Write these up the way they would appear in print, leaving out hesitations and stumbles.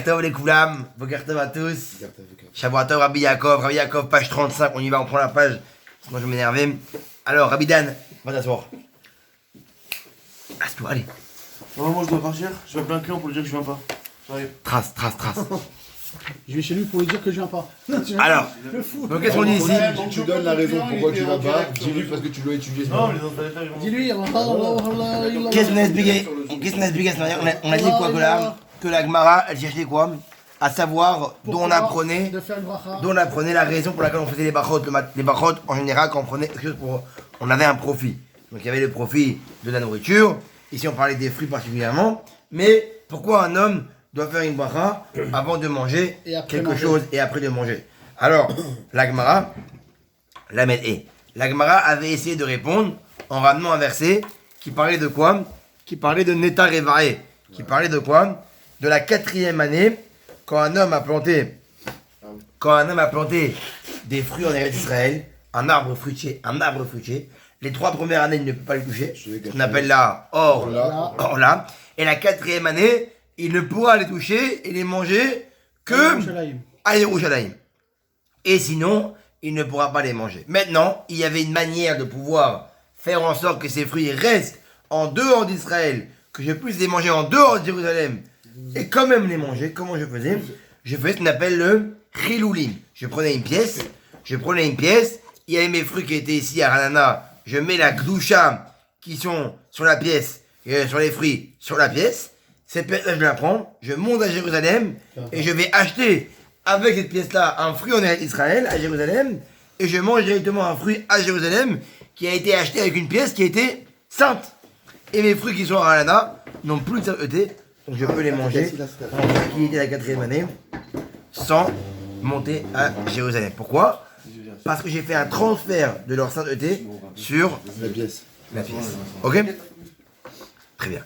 Tov les Koulam, Boker Tov à tous. Shavua Tov, Rabbi Yaakov, page 35, on y va, on prend la page, sinon je vais m'énerver. Alors, Rabbi Dan, va t'asseoir. Asse-toi, allez. Non, moi je dois partir, je vais appeler un client pour lui dire que je viens pas. J'arrive. Trace. Je vais chez lui pour lui dire que je viens pas. Alors, donc qu'est-ce qu'on dit ici? Tu donnes la raison pourquoi tu vas pas, dis-lui parce que tu dois étudier. Non, les installations ils vont. Dis-lui, Qu'est-ce qu'on a expliqué? On a dit quoi que la Gemara, elle cherchait quoi? À savoir d'où on apprenait la raison pour laquelle on faisait les brachot. Les brachot, en général, quand on prenait quelque chose on avait un profit. Donc il y avait le profit de la nourriture. Ici, on parlait des fruits particulièrement. Mais pourquoi un homme doit faire une bracha avant de manger quelque chose et après de manger? Alors, la Gemara avait essayé de répondre en ramenant un verset qui parlait de quoi? Qui parlait de Netar et Varé. Qui parlait de quoi? De la 4e année, quand un homme a planté des fruits en Eretz Israël, un arbre fruitier, les 3 premières années, il ne peut pas les toucher. On appelle là Orla. Et la 4e année, il ne pourra les toucher et les manger que à Yerushalayim. Et sinon, il ne pourra pas les manger. Maintenant, il y avait une manière de pouvoir faire en sorte que ces fruits restent en dehors d'Israël, que je puisse les manger en dehors de Jérusalem, et quand même les manger. Comment je faisais? Je faisais ce qu'on appelle le chiloulim. Je prenais une pièce, il y avait mes fruits qui étaient ici à Ranana, je mets la gdoucha qui sont sur la pièce, sur les fruits, sur la pièce. Cette pièce-là, je la prends, je monte à Jérusalem, et je vais acheter avec cette pièce-là un fruit en Israël, à Jérusalem, et je mange directement un fruit à Jérusalem, qui a été acheté avec une pièce qui était sainte. Et mes fruits qui sont à Ranana n'ont plus de sainteté, donc je peux les manger en tranquillité la 4e année, sans monter à Jérusalem. Pourquoi? Parce que j'ai fait un transfert de leur sainteté sur La pièce. Ok? Très bien.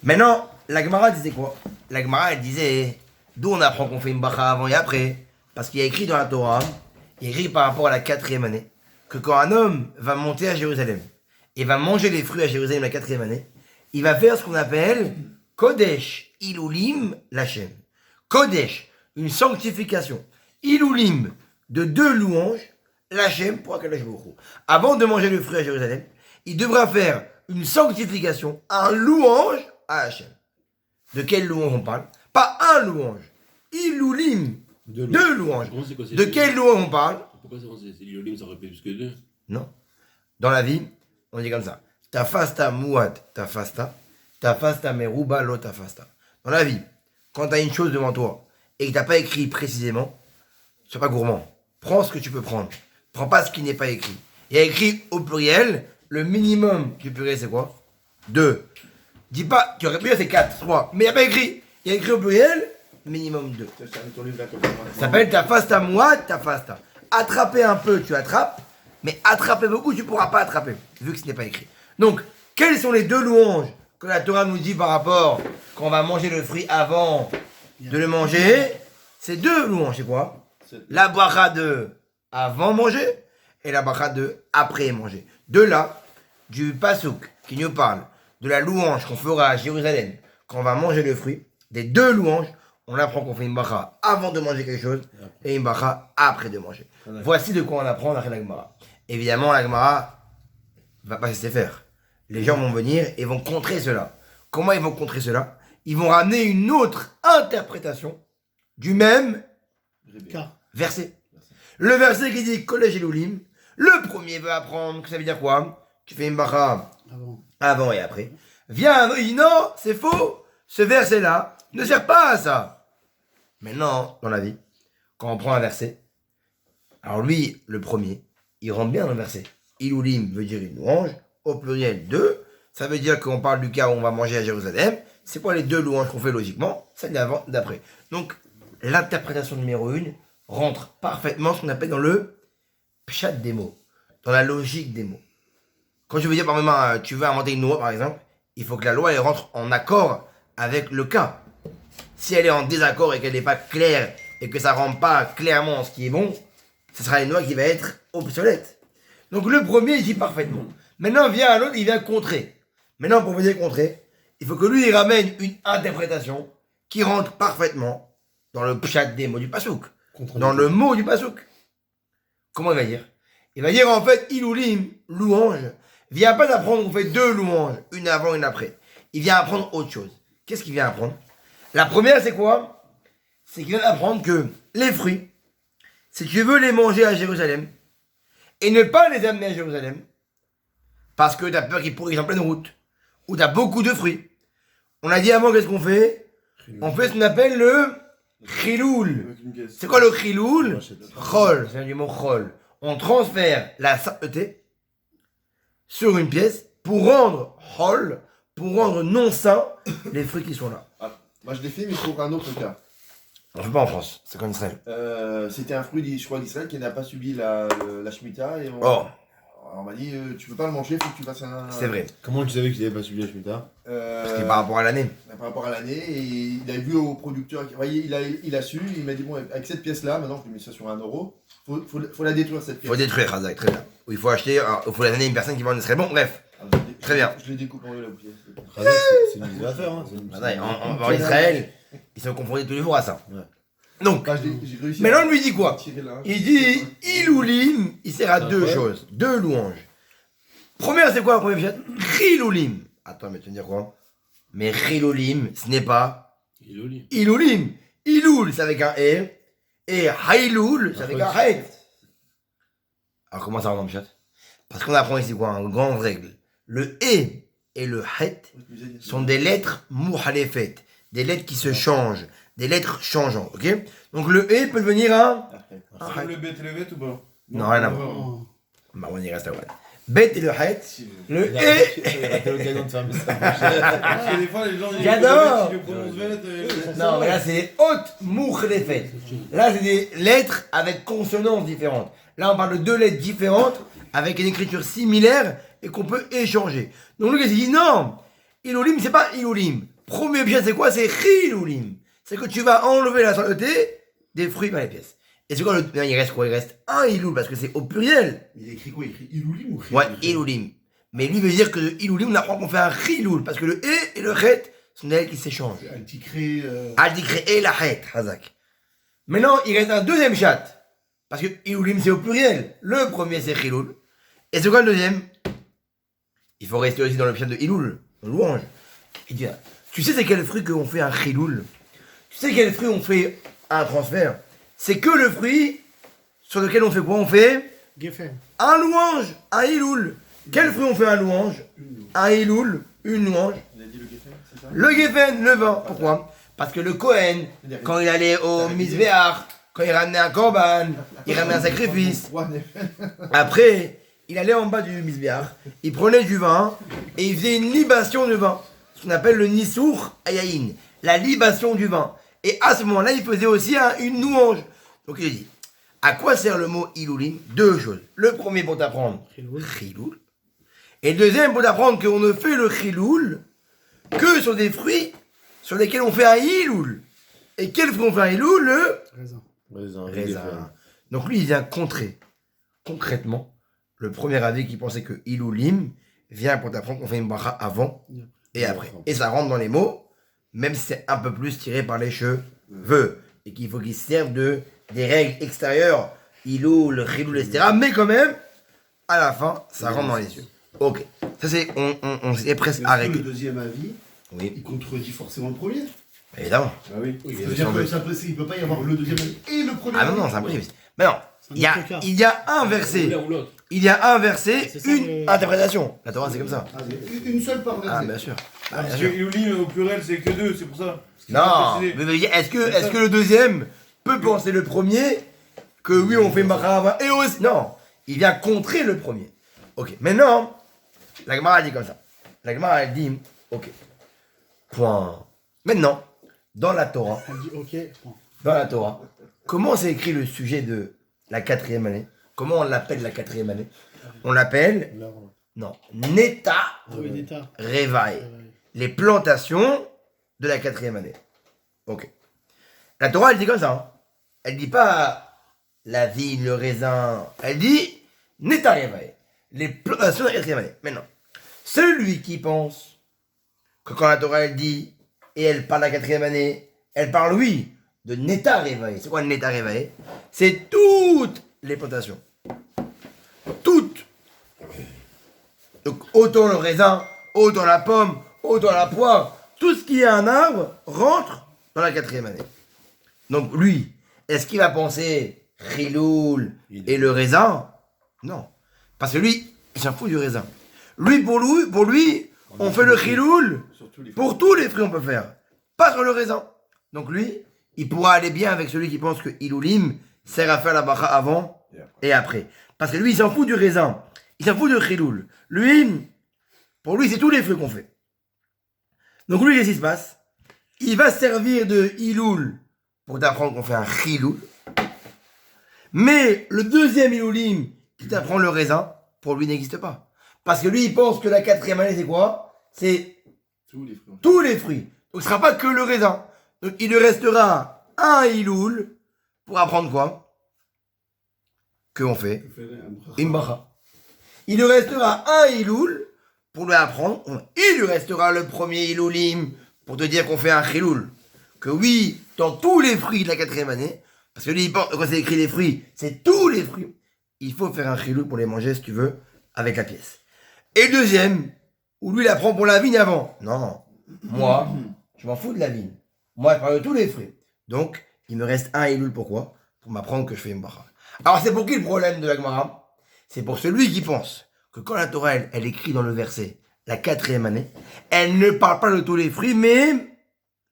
Maintenant, la Gemara disait quoi? La Gemara, elle disait, d'où on apprend qu'on fait une bracha avant et après? Parce qu'il y a écrit dans la Torah, il y a écrit par rapport à la 4e année, que quand un homme va monter à Jérusalem, et va manger les fruits à Jérusalem la 4e année, il va faire ce qu'on appelle Kodesh Ilulim Lachem. Kodesh, une sanctification. Ilulim, de 2 louanges, Lachem pour Akadosh Baruch Hu. Avant de manger le fruit à Jérusalem, il devra faire une sanctification, un louange à Hachem. De quelle louange on parle? Pas un louange. Ilulim, 2 louanges. De quelle louange on parle? Pourquoi c'est l'ilulim, ça aurait pu plus que 2? Non. Dans la vie, on dit comme ça. Tafasta muad, tafasta meruba lo tafasta. Dans la vie, quand tu as une chose devant toi et que tu n'as pas écrit précisément, sois pas gourmand. Prends ce que tu peux prendre. Prends pas ce qui n'est pas écrit. Il y a écrit au pluriel, le minimum du pluriel c'est quoi? 2. Dis pas, tu aurais pu dire c'est 4, 3. Mais il n'y a pas écrit. Il y a écrit au pluriel, minimum 2. Ça s'appelle tafasta muad, tafasta. Attraper un peu, tu attrapes. Mais attraper beaucoup, tu ne pourras pas attraper, vu que ce n'est pas écrit. Donc, quelles sont les 2 louanges que la Torah nous dit par rapport quand on va manger le fruit avant de le manger? Ces 2 louanges, c'est quoi? La bracha de avant manger et la bracha de après manger. De là, du pasouk qui nous parle de la louange qu'on fera à Jérusalem quand on va manger le fruit, des 2 louanges, on apprend qu'on fait une bracha avant de manger quelque chose et une bracha après de manger. Voici de quoi on apprend dans la Gemara. Évidemment, la Gemara va pas se laisser faire. Les gens vont venir et vont contrer cela. Comment ils vont contrer cela? Ils vont ramener une autre interprétation du même verset. Le verset qui dit Kodesh Ilulim, le premier veut apprendre que ça veut dire quoi? Tu fais une bracha avant et après. Viens, il dit non, c'est faux. Ce verset-là ne sert pas à ça. Maintenant, dans la vie, quand on prend un verset, alors lui, le premier, il rentre bien dans le verset. Ilulim veut dire une louange, au pluriel 2, ça veut dire qu'on parle du cas où on va manger à Jérusalem. C'est quoi les 2 louanges qu'on fait logiquement? Celle d'avant, d'après. Donc, l'interprétation numéro 1 rentre parfaitement ce qu'on appelle dans le pshat des mots, dans la logique des mots. Quand je veux dire, par exemple, tu veux inventer une loi, par exemple, il faut que la loi elle rentre en accord avec le cas. Si elle est en désaccord et qu'elle n'est pas claire et que ça ne rend pas clairement ce qui est bon, ce sera une loi qui va être obsolète. Donc le premier, il dit parfaitement. Maintenant, vient un autre, il vient contrer. Maintenant, pour venir contrer, il faut que lui, il ramène une interprétation qui rentre parfaitement dans le pshat des mots du pasouk, dans le mot du pasouk. Comment il va dire? Il va dire en fait, Iloulim, louange, vient pas d'apprendre qu'on fait 2 louanges, une avant, une après. Il vient apprendre autre chose. Qu'est-ce qu'il vient apprendre? La première, c'est quoi? C'est qu'il vient apprendre que les fruits, si tu veux les manger à Jérusalem, et ne pas les amener à Jérusalem, parce que tu as peur qu'ils pourrissent en pleine route, où tu as beaucoup de fruits. On a dit avant, qu'est-ce qu'on fait? On fait ce qu'on appelle le chiloul. C'est quoi le chiloul? Chol, c'est du mot chol. On transfère la sainteté sur une pièce pour rendre chol, pour rendre non sain les fruits qui sont là. Ah, moi je l'ai fait, mais pour un autre cas. On ne fait pas en France, c'est comme Israël. C'était un fruit, je crois, d'Israël qui n'a pas subi la Shemitah. Et Oh, on m'a dit, tu peux pas le manger, il faut que tu fasses un. c'est vrai. Comment tu savais qu'il avait pas subi la Shemitah? C'était par rapport à l'année. Par rapport à l'année, et il a vu au producteur, il a su, il m'a dit, bon, avec cette pièce-là, maintenant je lui mets ça sur 1€, faut la détruire cette Il pièce. faut détruire, Razak, très bien. Ou il faut acheter, il faut la donner à une personne qui vend une Israël. Bon, bref. Très bien. Je les découpe en deux la pièce. C'est une idée à faire. Hein. En Israël, ils sont confrontés tous les jours à ça. Ouais. Donc, J'ai réussi mais là on lui dit quoi? tirer là. Il dit, Iloulim, il sert à 2 choses, 2 louanges. Première, c'est quoi la première chose? Chiloulim. Attends, mais tu veux dire quoi? Mais Chiloulim, ce n'est pas Il est au lit. Iloulim. Iloul, c'est avec un E. Et Haïloul, c'est avec un Het. Alors comment ça rentre dans le chat? Parce qu'on apprend ici quoi? Une grande règle. Le E et le Het sont des lettres mouhalefet, des lettres qui se changent, des lettres changeantes, ok? Donc le E peut devenir un C'est le bête et le bête ou pas? Non, rien à voir. Oh. Bah, on y reste à voir. Bet et le Het, le E. T'as l'occasion de faire un message. Parce que des fois, les gens disent J'adore. que le prononcent bête. Non, mais là c'est des hautes mouhalefet. Là c'est des lettres avec consonances différentes. Là on parle de 2 lettres différentes avec une écriture similaire et qu'on peut échanger. Donc le gars il dit non, Iloulim c'est pas Iloulim. Premier objet c'est quoi? C'est Chiloulim. C'est que tu vas enlever la sainteté des fruits par les pièces. Et c'est quoi le. Non, il reste quoi? Il reste un Iloul parce que c'est au pluriel. Il écrit quoi? Il écrit Iloulim ou Ouais, Iloulim. Mais lui veut dire que le Iloulim on apprend qu'on fait un Chiloul parce que le E et le Het sont des lettres qui s'échangent. Un petit cré. Al-Dikre et la Het, Hazak. Maintenant, il reste un deuxième chat. Parce que Iloulim c'est au pluriel. Le premier c'est Chiloul. Et c'est quoi le deuxième? Il faut rester aussi dans le chat de Iloul, en louange. Il dit, tu sais c'est quel fruit qu'on fait un Chiloul? Tu sais quel fruit on fait un transfert? C'est que le fruit sur lequel on fait quoi? On fait Geffen. un louange, un Iloul. Quel fruit on fait un louange? Un Iloul, une louange. Il a dit le Geffen, c'est ça? Le Geffen, le vin. Pourquoi? Parce que le Kohen, quand il allait au Misbéach, quand il ramenait un korban, il ramenait un sacrifice. Après, il allait en bas du Misbéach, il prenait du vin et il faisait une libation de vin. Ce qu'on appelle le Nissour Ayayin, la libation du vin. Et à ce moment-là, il faisait aussi une louange. Donc il dit, à quoi sert le mot Iloulim? 2 choses. Le premier pour t'apprendre, Chiloul. Et le deuxième pour t'apprendre qu'on ne fait le Chiloul que sur des fruits sur lesquels on fait un Iloul. Et quel fruit on fait un Iloul? Le Raisin. raisin. Donc lui, il vient contrer concrètement le premier avis qui pensait que Iloulim vient pour t'apprendre qu'on fait une bracha avant et après. Et ça rentre dans les mots, même si c'est un peu plus tiré par les cheveux. Et qu'il faut qu'ils servent des règles extérieures, Iloul, Chiloul, etc. Mais quand même, à la fin, ça rentre dans les yeux. Ok. Ça c'est, on s'est presque Le arrêté. deuxième avis, Oui, il contredit forcément le premier. évidemment. Ah oui. Ça veut dire que ça peut, il peut pas y avoir le deuxième avis et le premier Ah non, avis. non, c'est impossible. Mais non, il y a, il y a un verset. L'un ou l'autre. Il y a un verset, C'est ça, une le- interprétation. La Torah, c'est comme ça. Ah, une seule par verset. Ah, bien sûr. Ah, bien Parce que sûr. Iloulim au pluriel, c'est que 2, c'est pour ça. Parce qu'il faut Non, préciser. mais est-ce que le deuxième peut penser le premier que oui, on fait Machaava et aussi. Non, il vient contrer le premier. Ok, maintenant, la Gemara dit comme ça. La Gemara, elle dit, ok, point. Maintenant, dans la Torah, Elle dit ok. Bon. comment c'est écrit le sujet de la 4e année? Comment on l'appelle la 4e année? On l'appelle, non, Neta Ah oui, Neta. Revaï. Les plantations de la 4e année. Ok. La Torah, elle dit comme ça. Hein. Elle dit pas la vigne, le raisin. Elle dit Neta Revaï. Les plantations de la 4e année. Maintenant, celui qui pense que quand la Torah, elle dit et elle parle de la 4e année, elle parle, oui, de Neta Revae. C'est quoi Neta Revae? C'est toutes les plantations. Toutes. Donc, autant le raisin, autant la pomme, autant la poire, tout ce qui est un arbre rentre dans la 4e année. Donc, lui, est-ce qu'il va penser Chiloul et le raisin? Non. Parce que lui, il s'en fout du raisin. Lui, pour lui, on fait le Chiloul pour tous les fruits on peut faire. Pas sur le raisin. Donc lui, il pourra aller bien avec celui qui pense que Iloulim sert à faire la bracha avant et après. Parce que lui, il s'en fout du raisin. Il s'en fout de Chiloul. Lui, pour lui, c'est tous les fruits qu'on fait. Donc lui, qu'est-ce qui se passe? Il va servir de Iloul pour t'apprendre qu'on fait un Chiloul. Mais le deuxième Iloulim qui t'apprend le raisin, pour lui, n'existe pas. Parce que lui, il pense que la 4e année, c'est quoi? C'est tous les fruits. Donc ce ne sera pas que le raisin. Donc il lui restera un Iloul pour apprendre quoi? Que on fait une bracha. Il lui restera un Iloul pour lui apprendre. Il lui restera le premier Iloulim pour te dire qu'on fait un Chiloul. Que oui, dans tous les fruits de la 4e année, parce que lui, il pense, quand c'est écrit les fruits, c'est tous les fruits. Il faut faire un Chiloul pour les manger, si tu veux, avec la pièce. Et le deuxième, où lui, il apprend pour la vigne avant. Non, moi, je m'en fous de la vigne. Moi, je parle de tous les fruits. Donc, il me reste un Iloul, pourquoi? Pour m'apprendre que je fais une bracha. Alors, c'est pour qui le problème de la Gemara? C'est pour celui qui pense que quand la Torah, elle écrit dans le verset, la 4e année, elle ne parle pas de tous les fruits, mais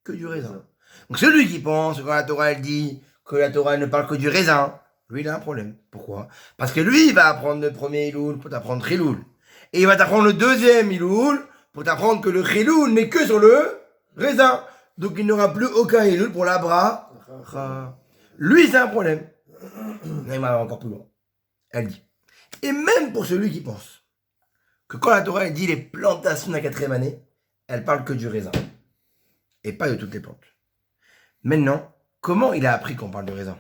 que du raisin. Donc, celui qui pense que quand la Torah, elle dit que la Torah, elle ne parle que du raisin, lui, il a un problème. Pourquoi? Parce que lui, il va apprendre le premier Iloul pour t'apprendre Chiloul. Et il va t'apprendre le deuxième Iloul pour t'apprendre que le Chiloul n'est que sur le raisin. Donc il n'aura plus aucun Iloul pour la bracha. Lui, c'est un problème. Mais il va encore plus loin. Elle dit. Et même pour celui qui pense que quand la Torah elle dit les plantations de la 4e année, elle parle que du raisin. Et pas de toutes les plantes. Maintenant, comment il a appris qu'on parle de raisin?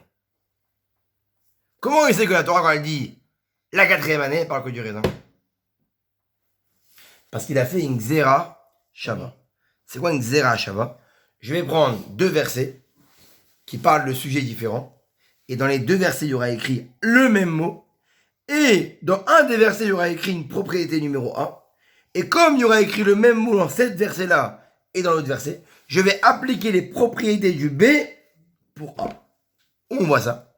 Comment il sait que la Torah, quand elle dit la 4e année, elle parle que du raisin? Parce qu'il a fait une Xéra Shava. C'est quoi une Xéra Shava? Je vais prendre 2 versets qui parlent de sujets différents. Et dans les 2 versets, il y aura écrit le même mot. Et dans un des versets, il y aura écrit une propriété numéro 1. Et comme il y aura écrit le même mot dans cet verset-là et dans l'autre verset, je vais appliquer les propriétés du B pour A. Où on voit ça?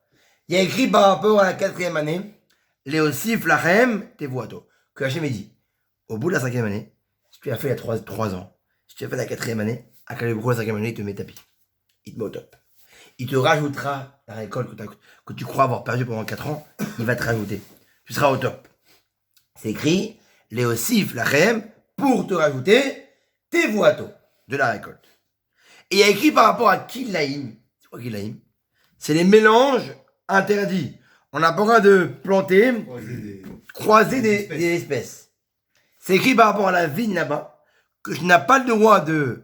Il y a écrit par rapport à la 4e année, Léosif Lachem Tevuato, que Hachem a dit. Au bout de la 5e année, si tu as fait il y a 3 ans, si tu as fait la 4e année, à Kalibro, la 5e année, il te met tapis. Il te met au top. Il te rajoutera la récolte que tu crois avoir perdue pendant 4 ans, il va te rajouter. Tu seras au top. C'est écrit, Léosif Lachem, pour te rajouter tes voitos de la récolte. Et il y a écrit par rapport à Kilaïm. C'est quoi Kilaïm? C'est les mélanges interdits. On n'a pas le droit de planter, croiser des espèces. C'est écrit par rapport à la vigne là-bas, que je n'ai pas le droit de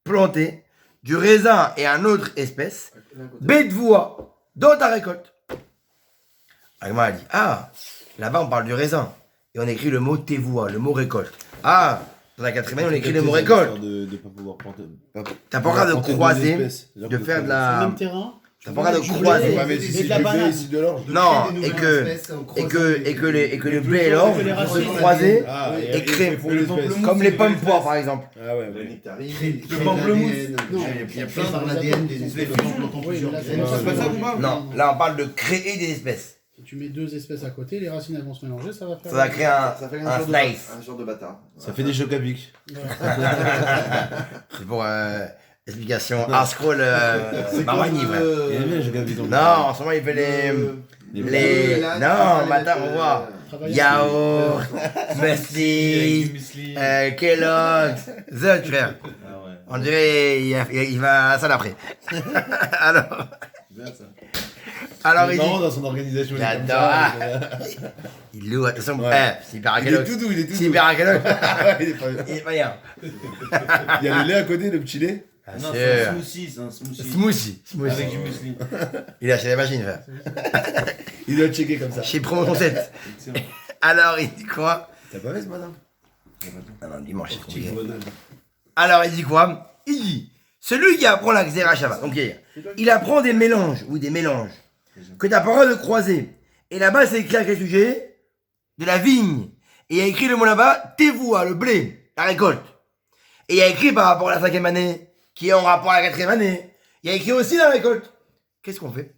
planter du raisin et un autre espèce, bédvoua, dans ta récolte. Agma a dit, ah, là-bas on parle du raisin, et on écrit le mot tévoua, le mot récolte. Ah, dans la 4e année on écrit le mot récolte. De pas pouvoir planter. T'as pas le droit de croiser, de faire de la... Même terrain. T'as pas le droit de croiser. Ouais, mais si c'est de la banane, c'est de l'orge. Non, et que le blé et l'orge se croiser et créer, comme les pommes poires par exemple. Ah ouais, Le ouais. nectarine, Le pamplemousse. Non, Il y a plein par l'ADN des espèces de plantes en plusieurs. C'est pas ça qu'on parle? Non, là on parle de créer des espèces. Si tu mets 2 espèces à côté, les racines elles vont se mélanger, ça va faire. Ça va créer ça fait un genre slice. un genre de bâtard. Ça fait des chocs à pic. C'est pour explication hard scroll Marwani, frère. Il aime bien les chocs à pic. Non, en ce moment il fait les... Non, matin on voit yaourt, muesli, Kellogg's, Zut, frère. Ah ouais. On dirait il va à la salle après. Alors, Bien ça. alors Il il est marrant dit... dans son organisation. J'adore. Il loue, attention, Ouais. c'est hyper à Il est Kellogg's. tout doux, il est tout C'est doux. hyper à Kellogg's. Il est pas- Il est pas bien. Il y a le lait à côté, le petit lait. Bien Non, sûr. c'est un smoothie, c'est un smoothie. Smoothie. Avec du muesli. Il a acheté la machine, frère. Il doit checker comme ça. Chez Promotion 7. Excellent. Alors, il dit quoi? T'as pas fait ce matin? Ah non, dimanche, c'est compliqué. Alors, il dit quoi? Il dit, Celui qui apprend la Xéra Shabbat, donc il apprend des mélanges, que tu n'as pas le droit de croiser. Et là-bas, c'est écrit à quel sujet? De la vigne. Et il y a écrit le mot là-bas, tevoua, le blé, la récolte. Et il y a écrit par rapport à la 5e année, qui est en rapport à la 4e année. Il y a écrit aussi la récolte. Qu'est-ce qu'on fait?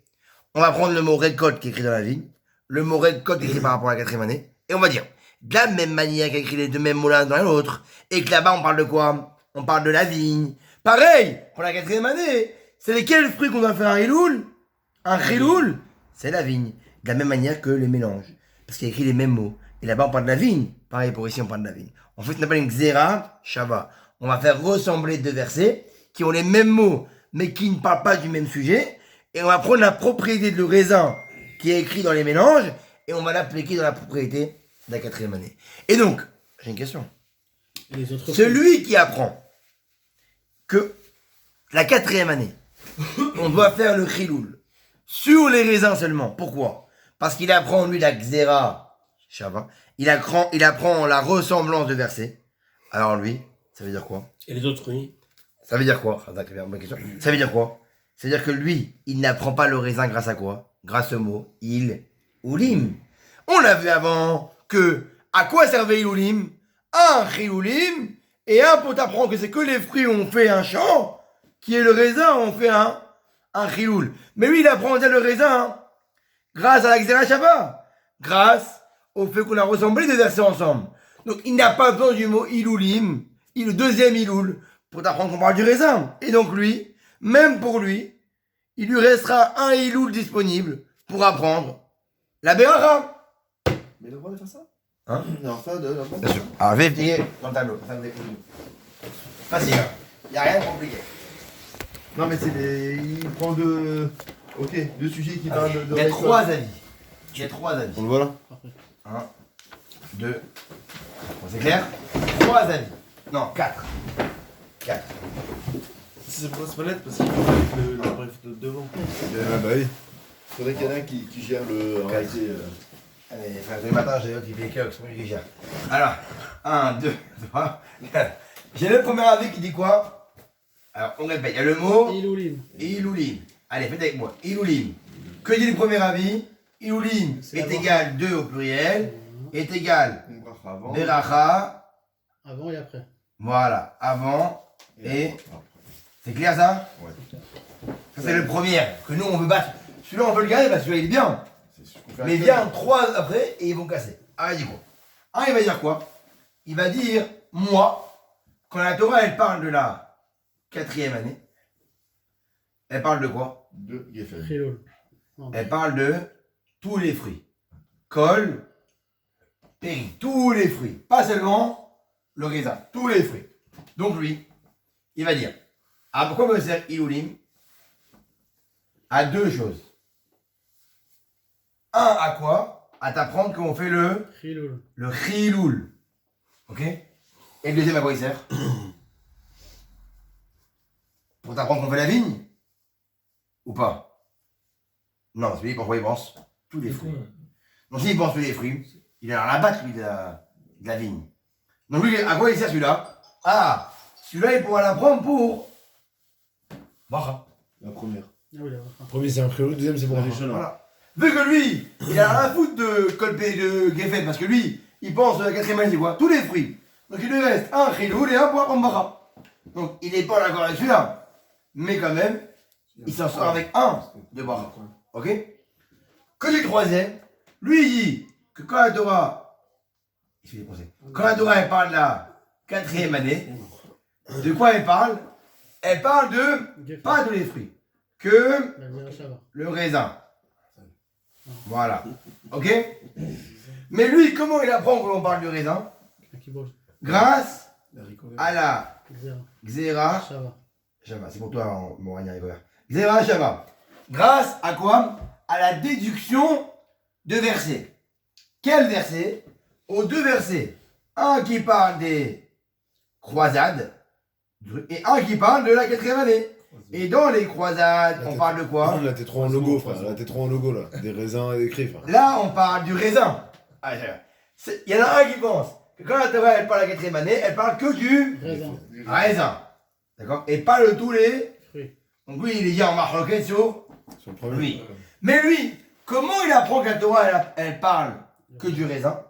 On va prendre le mot récolte qui est écrit dans la vigne, le mot récolte qui est écrit par rapport à la 4e année, et on va dire, de la même manière qu'il y a écrit les deux mêmes mots l'un dans l'autre, et que là-bas on parle de quoi? On parle de la vigne. Pareil, pour la 4e année, c'est lesquels fruits qu'on doit faire un hiloul? Un chiloul? C'est la vigne. De la même manière que les mélanges. Parce qu'il y a écrit les mêmes mots. Et là-bas on parle de la vigne. Pareil, pour ici on parle de la vigne. En fait, on appelle une xéra shava. On va faire ressembler deux versets qui ont les mêmes mots, mais qui ne parlent pas du même sujet. Et on va prendre la propriété de le raisin qui est écrit dans les mélanges, et on va l'appliquer dans la propriété de la 4e année. Et donc, j'ai une question. Et les autres Celui qui apprend que la 4e année, on doit faire le chiloul sur les raisins seulement. Pourquoi? Parce qu'il apprend, lui, la xéra shava. Il apprend la ressemblance de versets. Alors lui, ça veut dire quoi? Et les autres fruits? Ça veut dire quoi? Bonne question. Ça veut dire quoi? C'est-à-dire que lui, il n'apprend pas le raisin grâce à quoi? Grâce au mot il ou lim. On l'a vu avant que à quoi servait il ou lim? Un chiloulim et un pour t'apprendre que c'est que les fruits ont fait un champ, qui est le raisin, on fait un chiloul. Mais lui, il apprend déjà le raisin grâce à la Xéra Shabbat, grâce au fait qu'on a ressemblé des versets ensemble. Donc il n'a pas besoin du mot iloulim, le deuxième iloul, pour t'apprendre qu'on parle du raisin. Et donc lui, même pour lui, il lui restera un iloul disponible pour apprendre la Béracha. Mais il a le droit de faire ça? Hein? Non, ça, Bien sûr. Alors je vais vérifier dans le tableau. Facile. Il n'y a rien de compliqué. Non, mais c'est des. Il prend deux. Ok, deux sujets qui parlent de. Il y a trois avis. Il y a trois avis. On le voit là? 1, 2. Bon, c'est clair? Trois avis. Non, 4. 4. C'est pas net parce qu'il faut l'appareil photo de devant. Ah bah oui. Faudrait qu'il y en ait un qui gère le. En réalité, Allez, frère, tous les matins, j'ai l'autre qui fait que c'est moi qui gère. Alors, 1, 2, 3, 4. J'ai le premier avis qui dit quoi? Alors, on répète. Il y a le mot Iloulim. Iloulim. Allez, faites avec moi. Iloulim. Que dit le premier avis? Iloulim C'est est avant. égal 2 au pluriel, est égal une bracha avant. Beracha. Avant et après. Voilà, avant et. C'est clair ça? Ouais. Ça, c'est le premier que nous on veut battre. Celui-là on veut le gagner parce que celui-là il est bien. C'est ce qu'on fait Mais avec vient 3 après et ils vont casser. Ah, il dit quoi? Il va dire quoi? Il va dire, moi, quand la Torah elle parle de la 4e année, elle parle de quoi? de Geffen. Chiloul. Non. Elle parle de tous les fruits. Col, péri, tous les fruits. Pas seulement le raisin, tous les fruits. Donc lui, il va dire, pourquoi me sert Iloulim? À deux choses. Un, à quoi? À t'apprendre qu'on fait le Chiloul. chiloul. Ok? Et le deuxième, à quoi il sert? Pour t'apprendre qu'on fait la vigne? Ou pas? Non, celui pourquoi il pense? Tous les fruits. Donc s'il pense tous les fruits, il a la batte lui de la vigne. Donc lui, à quoi il sert celui-là? Celui-là il pourra l'apprendre pour Bacha. La première. Ah oui, d'accord. Le premier c'est un préau, le deuxième c'est pour un Voilà. Vu que lui, il a rien à foutre de Colpé de Geffen, parce que lui, il pense à la 4e année, c'est quoi? Tous les fruits. Donc il lui reste un chiloul et un pour apprendre Bacha. Donc il n'est pas d'accord avec celui-là. Mais quand même, il s'en sort avec un de Bacha. Ok? Que du troisième, lui il dit que quand la Torah, quand la Torah elle parle de la 4e année, de quoi elle parle? Elle parle de Geffen. pas tous les fruits, que La Xéra Shabbat. le raisin. Voilà. Ok? Mais lui, comment il apprend que l'on parle du raisin? Un kibboutz. Grâce La Rico. à la Xéra. Xéra Shabbat. Shava. C'est pour toi, mon Ragnar Ricoeur. Xéra Shava. Grâce à quoi? À la déduction de versets. Quel verset? Aux deux versets. Un qui parle des croisades et un qui parle de la 4e année. Et dans les croisades, on parle de quoi? Là t'es trop en logo frère, là t'es trop en logo là. Des raisins et des cris frère. Là, on parle du raisin. Il y en a un qui pense que quand la Torah elle parle de la 4e année, elle parle que du Raisin. raisin. D'accord? Et pas le tous les. Fruits. Donc lui, il est dit en marloquette sur. Sur le premier. Oui. Mais lui, comment il apprend que la Torah, elle parle que du raisin?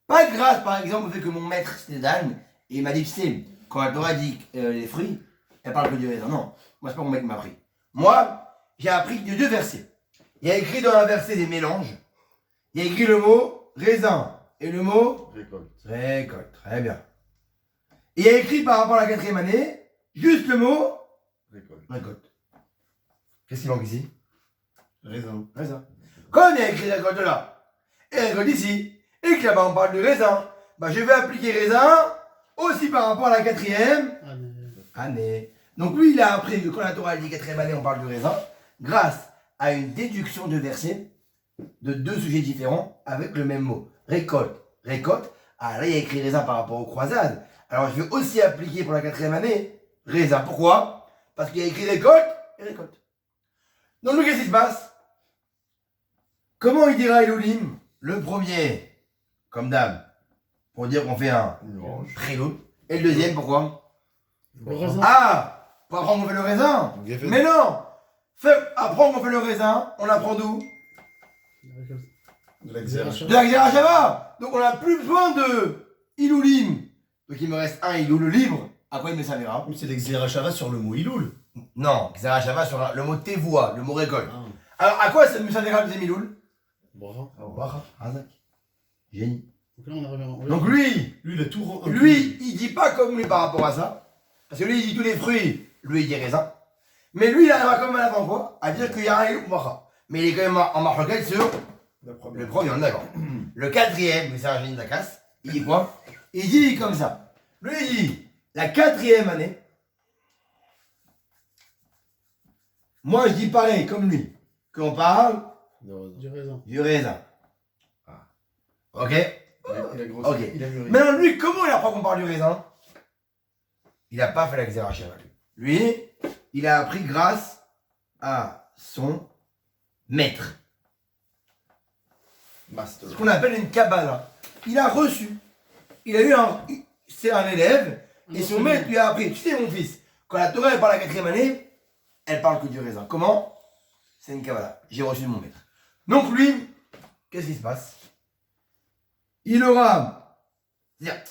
Pas grâce, par exemple, au fait que mon maître, c'était Dan, et il m'a dit, tu sais, quand la Torah dit les fruits, elle parle que du raisin. Non, moi, c'est pas mon maître qui m'a appris. Moi, j'ai appris de 2 versets. Il y a écrit dans un verset des mélanges, il y a écrit le mot raisin et le mot Récolte. récolte. Très bien. Et il y a écrit par rapport à la 4e année, juste le mot Récolte. récolte. Qu'est-ce qui manque ici? Raisin. Raisin. Quand il y a écrit récolte là, et récolte ici, et que là-bas on parle de raisin, bah je vais appliquer raisin aussi par rapport à la 4e Ah, mais... année. Donc lui, il a appris que quand la Torah dit 4e année, on parle du raisin, grâce à une déduction de versets de 2 sujets différents avec le même mot. Récolte, récolte. Ah là, il y a écrit raisin par rapport aux croisades. Alors je vais aussi appliquer pour la 4e année raisin. Pourquoi? Parce qu'il y a écrit récolte et récolte. Donc nous, qu'est-ce qui se passe? Comment il dira Elohim? Le premier, comme d'hab, pour dire qu'on fait un Une orange. prélude. Et le deuxième, pourquoi? Le raisin. Ah, pour apprendre qu'on fait le raisin. Donc, Geffen. Mais non, apprendre qu'on fait le raisin, on apprend d'où? La récolte. De la xéra. De la Gzera Shava. Donc on n'a plus besoin de Iloulim. Donc il me reste un Iloul libre. À quoi il me servira? Mais c'est l'exéra shava sur le mot Iloul. Non, Gzera Shava sur le mot tevoa, le mot récolte. Ah. Alors à quoi ça me servira le deuxième Iloul? Bras. Bacha, Razak. Génie. Donc là, on arrive à... Donc lui, Lui, il a tout rendu. lui, il dit pas comme lui par rapport à ça. Parce que lui, il dit tous les fruits, lui, il dit raisin. Mais lui, il arrivera comme à l'avant quoi? À dire qu'il y a un Iloul Bacha. Mais il est quand même en marloquette sur La première. le premier, on est d'accord. Le 4e, mais c'est un génie de la casse, il dit quoi? Il dit comme ça. Lui, il dit, la 4e année, moi je dis pareil, comme lui, qu'on parle Du raisin. du raisin. Ok? Il a grossi. Ok. Il a mûri. Maintenant, lui, comment il apprend qu'on parle du raisin? Il n'a pas fait la Xéra Shava, lui. Lui, il a appris grâce à son maître. Master. Ce qu'on appelle une Kabbalah. Il a reçu. Il a eu un. C'est un élève. Et son maître lui a appris. Tu sais, mon fils, quand la Torah elle parle la 4e année, elle parle que du raisin. Comment? C'est une Kabbalah. J'ai reçu de mon maître. Donc lui, qu'est-ce qui se passe? Il aura. C'est-à-dire,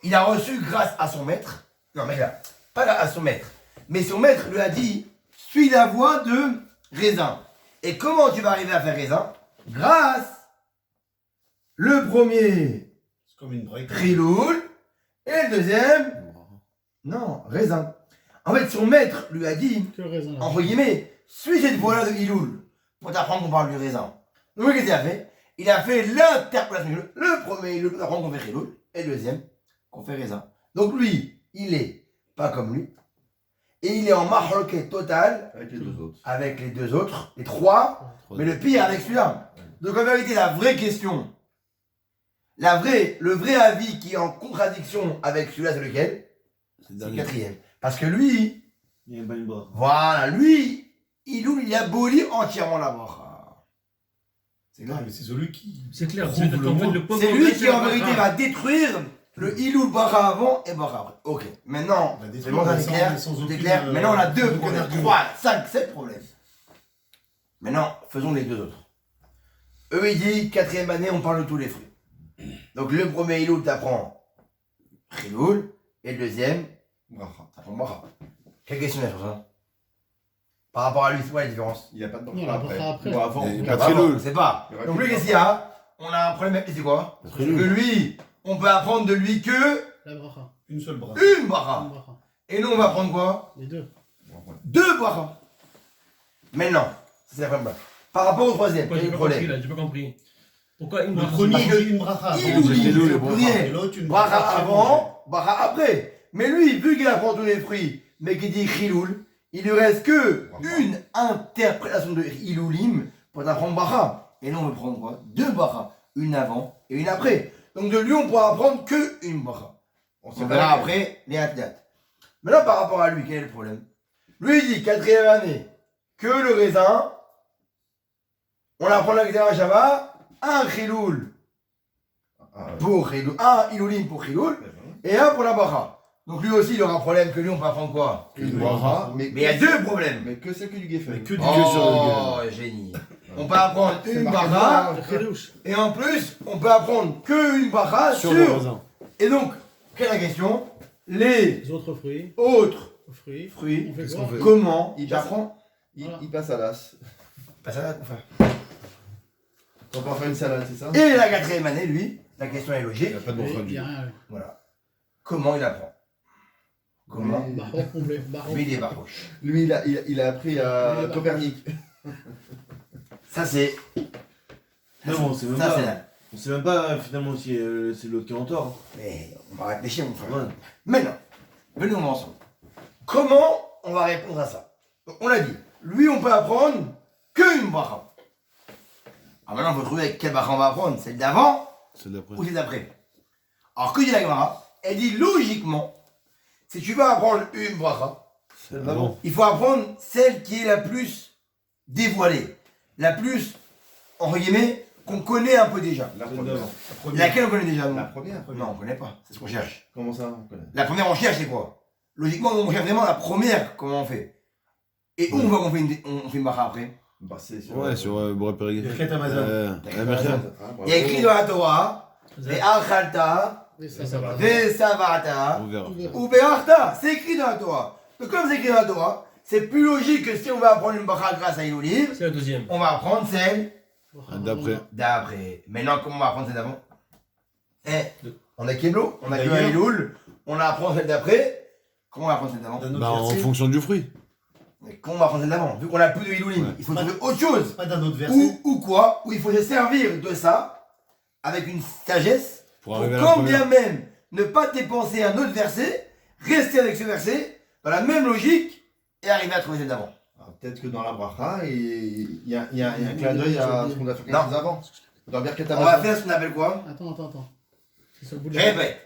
il a reçu grâce à son maître. Non, mais là, pas à son maître. Mais son maître lui a dit suis la voie de raisin. Et comment tu vas arriver à faire raisin? Grâce. Le premier, C'est comme une break. Triloul. Et le deuxième, non, raisin. En fait, son maître lui a dit, Que le raisin. là. entre guillemets, suis cette voie-là de Iloul pour t'apprendre qu'on parle du raisin. Donc, qu'est-ce qu'il a fait? Il a fait l'interprétation. Le premier Iloul pour t'apprendre qu'on fait Triloul. Et le deuxième, qu'on fait raisin. Donc, lui, il est pas comme lui. Et il est en marloquet total Avec les 2 autres. avec les 2 autres, les 3. Mais le pire avec celui-là. Donc en vérité, la vraie question, le vrai avis qui est en contradiction avec celui-là, c'est lequel? C'est le 4e. Parce que lui, Il y a une bonne barre. voilà, lui, il abolit entièrement la bracha. C'est Ah, grave. mais c'est celui qui. C'est clair, Prouve c'est le mot. C'est lui qui en vérité va détruire le Iloul bracha avant et bracha après. Ok, maintenant, On va c'est détruire, bon, ça mais c'est sans- clair. mais sans C'est aucune, clair. Maintenant, on a 2 aucun problèmes, argument. 3, 5, 7 problèmes. Maintenant, faisons les 2 autres. Eux, ils disent 4e année, on parle de tous les fruits. Donc, le premier Iloul, t'apprends Chiloul, et le deuxième, t'apprends Bracha. Quelle question il y a sur ça? Par rapport à lui, c'est quoi la différence? Il n'y a pas de Non, bracha la après. bracha après. Bon, avant. Il y a on pas de va Triloul. On sait pas. Il y aura Donc, que lui, le qu'est-ce qu'il y a? On a un problème, c'est quoi? Que lui, on peut apprendre de lui que La bracha. Une seule brasse. une Une Bracha. bracha. Et nous, on va apprendre quoi? Les deux. 2 Bracha. Maintenant, c'est la première. Par rapport au troisième, Pourquoi quel est j'ai le pas compris problème? là, j'ai pas compris. Pourquoi une Le bracha, premier, c'est pas- il dit une bracha. Il avant, ou c'était il, le le bracha. premier. Et l'autre, une Bracha après. avant, bracha après. Mais lui, vu qu'il apprend tous les fruits, mais qu'il dit Chiloul, il ne reste que une interprétation de Iloulim pour t'apprendre bracha. Et nous, on veut prendre quoi? 2 bracha. Une avant et une après. Donc de lui, on pourra apprendre que une bracha. On verra après les athlètes. Maintenant, par rapport à lui, quel est le problème? Lui, il dit 4e année, que le raisin, on apprend la Xéra Shava, un Chiloul pour Chiloul, un Iloulim pour Chiloul, et un pour la bracha. Donc lui aussi, il aura un problème que lui, on peut apprendre quoi? Une bracha, Mais il y a deux problèmes. Mais que c'est que du geffen. Mais que du gueule sur le Oh, gueule. génie. On peut apprendre C'est une marqué bracha, dans- Khidouche. et en plus, on peut apprendre qu'une bracha Sur le sur. raisin. Et donc, quelle est la question? Les Les autres fruits. autres Fruits. fruits, On fait Qu'est-ce quoi qu'on fait? comment Il j'apprends? Il passe à l'as. Pas ça, enfin. On va faire une salade, c'est ça? Et la quatrième année, lui, la question est Il logique. n'y a pas de Il morphage. n'y a rien. Voilà. Comment il apprend? Comment? Oui. Baron complet. Baron. Lui, il est barouche. Lui, il a appris à Oui, Copernic. Ça, c'est. Non, on sait même Ça, c'est pas. là. On sait même pas finalement si c'est l'autre qui est en tort. Mais on va réfléchir, mon frère. Ouais. Maintenant, venons ensemble. Comment on va répondre à ça? Donc, on l'a dit. Lui, on peut apprendre qu'une bracha. Alors maintenant, il faut trouver avec quelle bracha on va apprendre. Celle d'avant C'est d'après. ou celle d'après. Alors, que dit la Gemara? Elle dit logiquement, si tu veux apprendre une bracha, Ah bon. il faut apprendre celle qui est la plus dévoilée, la plus, entre guillemets, qu'on connaît un peu déjà. La première. première. Laquelle on connaît déjà, nous? La première. Non, on connaît pas. C'est ce qu'on cherche. Comment ça, on connaît? La première, on cherche, c'est quoi? Logiquement, on cherche vraiment la première, comment on fait. Et où on voit qu'on fait on fait une bracha après? Bah, c'est sur. Ouais, sur Boré Périguet. Birkat Amazon. Amazon. Il y a écrit dans la Torah, Ve'achalta, Et ça va. Ve'savata, On verra. ou Be'achta. C'est écrit dans la Torah. Donc, comme c'est écrit dans la Torah, c'est plus logique que si on va apprendre une bracha grâce à Iloulim, C'est la deuxième. on va apprendre celle D'après. d'après. Maintenant, comment on va apprendre celle d'avant? On a Keblo, on a que D'ailleurs- Iloul, on apprend celle d'après. Comment on va apprendre celle d'avant? D'un autre Bah, en verset. fonction du fruit. Mais comment on va apprendre celle d'avant? Vu qu'on a plus de Iloulim, Ouais. il faut trouver autre chose. Pas d'un autre verset. Ou quoi? Où il faut se servir de ça avec une sagesse Pour pour arriver à la quand première. bien même ne pas dépenser un autre verset, rester avec ce verset dans la même logique et arriver à trouver celle d'avant. Alors, peut-être que dans la bracha, il y a un clin d'œil à ce qu'on a fait quelque Non. chose avant. Dans Birkat On va Amazon. faire ce qu'on appelle quoi? Attends. C'est sur le bout de Je la répète.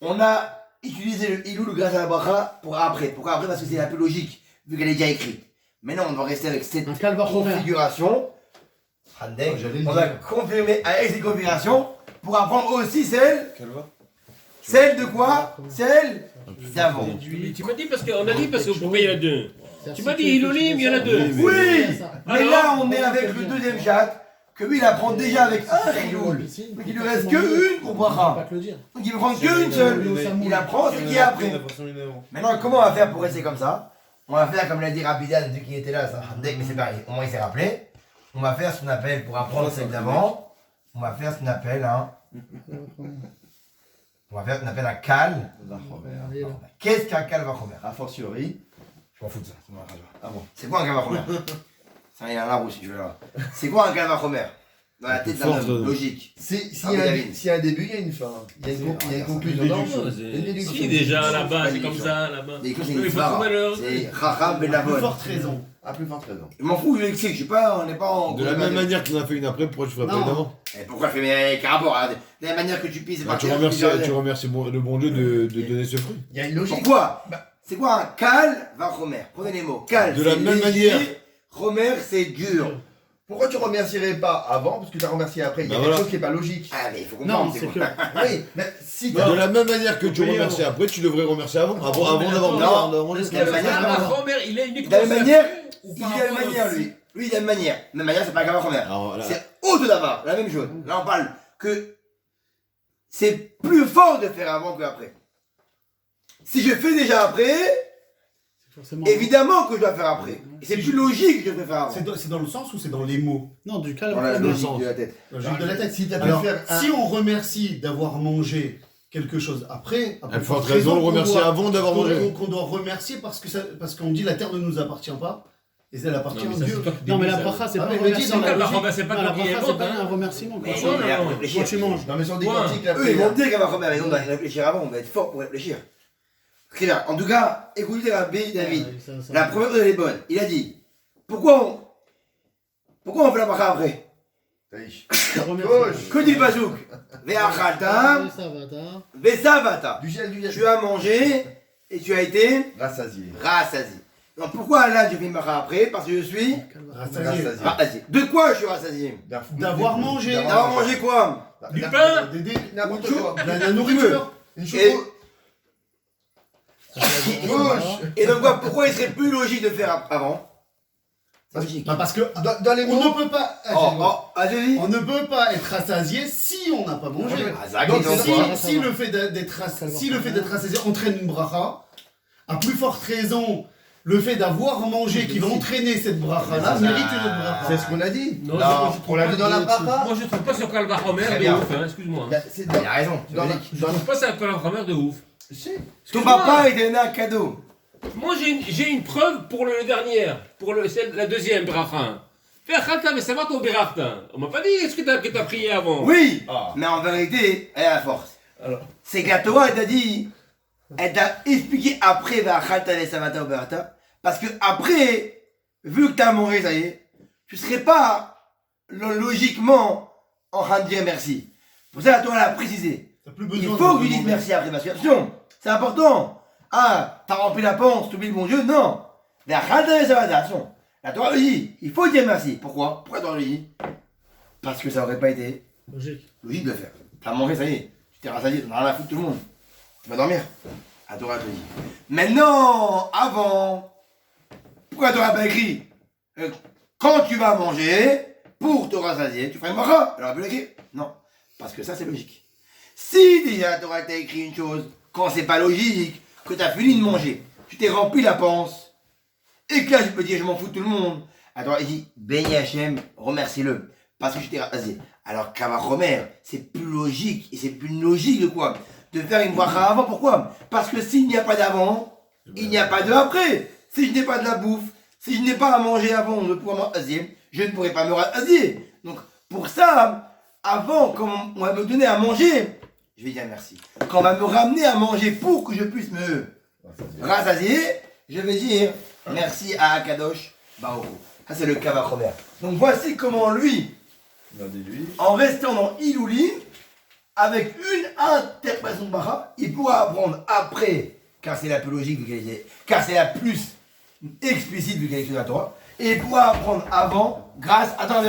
On a utilisé le Iloul grâce à la bracha pour après. Pourquoi après? Parce que c'est la plus logique, vu qu'elle est déjà écrite. Maintenant, on doit rester avec cette Un calvachomer. configuration. Handek, j'allais le on va dire. confirmer avec cette configuration pour apprendre aussi celle. Calva. Celle de quoi? Celle d'avant. Mais tu m'as dit parce qu'on a dit parce que pourquoi il y en a deux. C'est-à-dire, Tu si m'as dit fais Iloulim, il y en a ça, deux. Oui. Mais Alors, là, on est avec le deuxième chat, que lui, il apprend déjà avec un Iloul. Donc il lui reste que une pour On va bracha. pas te le dire. Donc il ne prend qu'une seule. Il apprend ce qui est après. Maintenant, comment on va faire pour rester comme ça? On va faire comme l'a dit Rapidan, vu qu'il était là, ça, Handek, mais c'est pareil, au moins il s'est rappelé. On va faire ce qu'on appelle, pour apprendre celle d'avant, on va faire ce qu'on appelle un. On va faire ce qu'on appelle un kal. Allez, là. Qu'est-ce qu'un kal vachomer? A fortiori. Je m'en fous de ça, c'est moi, je vois. Ah bon. C'est quoi un kal vachomer? Ça, il y a un arbre aussi, je veux là. C'est quoi un kal vachomer? Dans la tête d'un Force homme, de- logique. S'il Ah, y a David. un début, il y a une fin. Il y a une conclusion. Non, Une déduction. si déjà là-bas, c'est Une comme déduction. ça, là-bas. Mais écoute, c'est Oui, une il faut svara. trouver le- C'est Chacham Ben Lavon. raison. À plus forte raison. Je m'en fous, je l'explique, je sais pas, on n'est pas en. De la même manière qu'on a fait une après, pourquoi tu ferais pas Non. une avant? Et pourquoi je fais mes rapport? De la manière que tu pisses, c'est Bah, pas tu clair, remercies, plusieurs tu années. remercies le bon Dieu de donner ce fruit. Il y a une logique. Pourquoi? C'est quoi un kal vachomer? Prenez les mots. Kal, De la c'est même léger, manière. Romer, c'est dur. Pourquoi tu remercierais pas avant? Parce que tu as remercié après. Il y a Bah quelque voilà. chose qui n'est pas logique. Ah, mais il faut comprendre, Non, c'est c'est quoi? que. Oui, mais si De t'as. la même manière que tu Oui, remercies après, tu devrais remercier avant d'avoir mais d'avoir attends, d'avoir parce mangé. que- manière, Ah, vraiment. Romer, il est De uniquement. la même manière, Ou il par a une rapport manière, au- lui. Lui, il a une manière. Même manière, c'est pas un kal vachomer. Alors là, C'est autre d'abord, la même chose. Là, on parle que c'est plus fort de faire avant que après. Si je fais déjà après, Forcément. évidemment que je dois faire après. Et c'est plus logique que je préfère avant. C'est dans le sens ou c'est dans les mots? Non, du Dans la calvachomer. logique de la tête. Logique de la tête. Si t'as pu Alors, faire un. si on remercie d'avoir mangé quelque chose après, elle faut avoir raison de le remercier avant d'avoir mangé. qu'on doit remercier parce qu'on dit la terre ne nous appartient pas et elle appartient Non, à mais ça, Dieu. c'est toi qui Non, mais débute, la ça. bracha, c'est Ah, pas mais un il le dit remerciement. dans la La logique. c'est pas Non, la bracha, bracha, c'est pas un remerciement. Mais Quand non, mais après, réfléchir. quand tu manges. Non, mais sur des Point. quantiques, la Eux, ils vont me dire qu'elle va remettre, mais on doit réfléchir avant, on va être fort pour réfléchir. Très bien. En tout cas, écoutez Rabbi David. La première chose, elle est bonne. Il a dit, pourquoi on fait la bracha après? Que dit le Bazouk? Ve'achaltam, ve'savata. Du gel, du gel. Tu as mangé et tu as été Rassasié. rassasié. Donc pourquoi là j'ai fait une bracha après? Parce que je suis Rassasié. rassasié. De quoi je suis rassasié? D'avoir mangé. D'avoir mangé quoi? Du pain. Des- N'importe Ou quoi. de la nourriture. Une Et chocolat. Et donc quoi, pourquoi il serait plus logique de faire avant? C'est logique. Bah parce que Dans les on mots. ne peut pas. Vas-y. On ne peut pas être rassasié si on n'a pas mangé. Ah, Zach, Donc il dit quoi si le fait d'être rassasié entraîne une bracha, à plus forte raison, le fait d'avoir mangé qui va entraîner cette bracha-là mérite une autre bracha. C'est ce qu'on a dit. Non, On l'a dit dans la bracha. Moi je trouve pas ce Kalvachomer Très de bien. ouf, hein, excuse-moi. Bah, c'est Il a raison, c'est dans la- logique. Je trouve pas ça Kalvachomer de ouf. Si. Ton Excuse-moi. papa, il t'a donné un cadeau. Moi j'ai une preuve pour le dernier, pour la deuxième bracha. Fais Khalta, mais ça va ton birachta. On m'a pas dit ce que t'as prié avant. Oui, Ah. mais en vérité, elle a la force. Alors. C'est que la Torah, elle t'a dit, elle t'a expliqué après, V'achalta le Samata ou Berata, parce que après, vu que t'as mangé, ça y est, tu serais pas logiquement en train de dire merci. Pour ça, la Torah l'a précisé. T'as plus Il besoin faut de que tu dises demander. merci après, parce que attention, c'est important. Ah, t'as rempli la panse, t'oublies le bon Dieu, non. V'achalta le Samata, attention. La Torah le dit, il faut dire merci. Pourquoi? Pourquoi la Torah le dit? Parce que ça aurait pas été Logique. logique de le faire. T'as mangé, ça y est. Tu t'es rassasié, t'en as rien à foutre tout le monde. Tu vas dormir. La Torah te dit. Maintenant, avant, pourquoi la Torah n'a pas écrit quand tu vas manger, pour te rassasier, tu feras une bracha. Elle aurait pu l'écrire. Non. Parce que ça, c'est logique. Si déjà la Torah t'a écrit une chose, quand c'est pas logique, que t'as fini de manger, tu t'es rempli la panse, et que là, je peux dire, je m'en fous de tout le monde. Alors, il dit, béni Hachem, remercie-le. Parce que je t'ai rassasié. Alors, Kavachomer, c'est plus logique. Et c'est plus logique de quoi? De faire une bracha avant. Pourquoi? Parce que s'il n'y a pas d'avant, il n'y a pas de après. Si je n'ai pas de la bouffe, si je n'ai pas à manger avant de pouvoir me rassasier, je ne pourrai pas me rassasier. Donc, pour ça, avant, quand on va me donner à manger, je vais dire merci. Quand on va me ramener à manger pour que je puisse me rassasier, je vais dire merci à Akadosh Baruch Hu. Ça, c'est le Kavachomer. Donc, voici comment lui, On a dit lui. en restant dans Iloulin, avec une interprétation de Bacha, il pourra apprendre après, car c'est la plus logique vu qu'elle est, car c'est la plus explicite vu qu'elle est écrite dans la Torah, et il pourra apprendre avant, grâce, attends,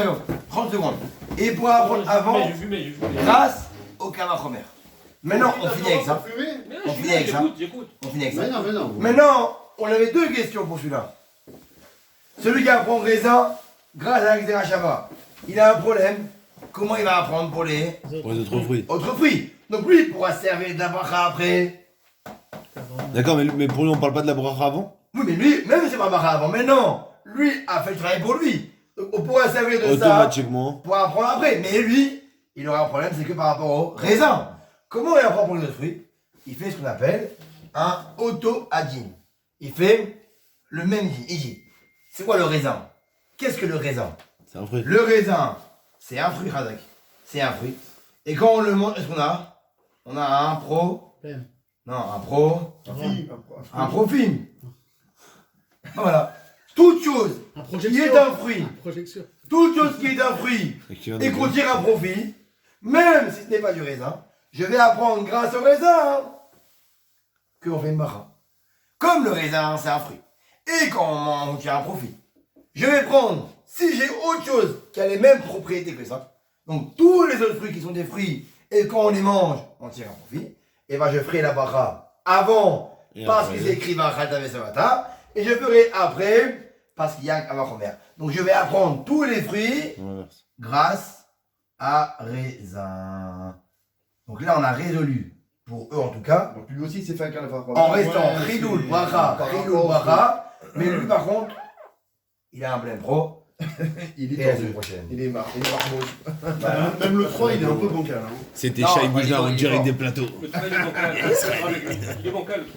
30 secondes, et il pourra apprendre avant, Je fumais. grâce au Kavachomer. Maintenant, on finit avec ça. Fumé Mais On je finit avec ça. j'écoute. On finit avec ça. Mais non. Maintenant, on avait deux questions pour celui-là. Celui qui apprend raisin, grâce à l'Exera Shava, il a un problème. Comment il va apprendre pour les Pour les autres fruits. autres fruits? Donc lui, il pourra servir de la bracha après. D'accord, mais pour lui, on parle pas de la bracha avant? Oui, mais lui, même si c'est pas bracha avant, mais non, lui a fait le travail pour lui. Donc on pourra servir de ça Automatiquement. pour apprendre après. Mais lui, il aura un problème, c'est que par rapport au raisin. Comment il apprend pour les autres fruits? Il fait ce qu'on appelle un auto-adin. Il fait le même din. Il dit, c'est quoi le raisin? Qu'est-ce que le raisin? C'est un fruit. Le raisin, c'est un fruit, Razak. C'est un fruit. Et quand on le mange, qu'est-ce qu'on a? On a un pro. Plein. Non, un pro. Un Un profil. Voilà. Toute chose Un qui projection. est un fruit, Projection. toute chose qui est un fruit Et qui vient et de- contient un profit, même si ce n'est pas du raisin, je vais apprendre grâce au raisin qu'on fait une bracha. Comme le raisin, c'est un fruit. Et quand on mange, il y a un profit. Je vais prendre, si j'ai autre chose qui a les mêmes propriétés que ça, donc tous les autres fruits qui sont des fruits, et quand on les mange, on tire un profit, et ben je ferai la bracha avant, Et parce après. qu'ils écrivent un Khalta Vesavata, et je ferai après, parce qu'il y a un Kavachomer. Donc je vais apprendre tous les fruits On inverse. grâce à raisin. Donc là, on a résolu, pour eux en tout cas, Donc lui aussi, il s'est fait un carnaval. en restant Ouais, Ridoul c'est- Bracha, par Ridoul rapport au Bracha, mais lui par contre, il a un plein pro, Il et est la tendu. semaine prochaine. Il est marmot. Même le 3, il est un peu bancal. Hein. C'était Non, Shai moi, Boujna il en est direct fort. des plateaux. Il est bancal, le 3.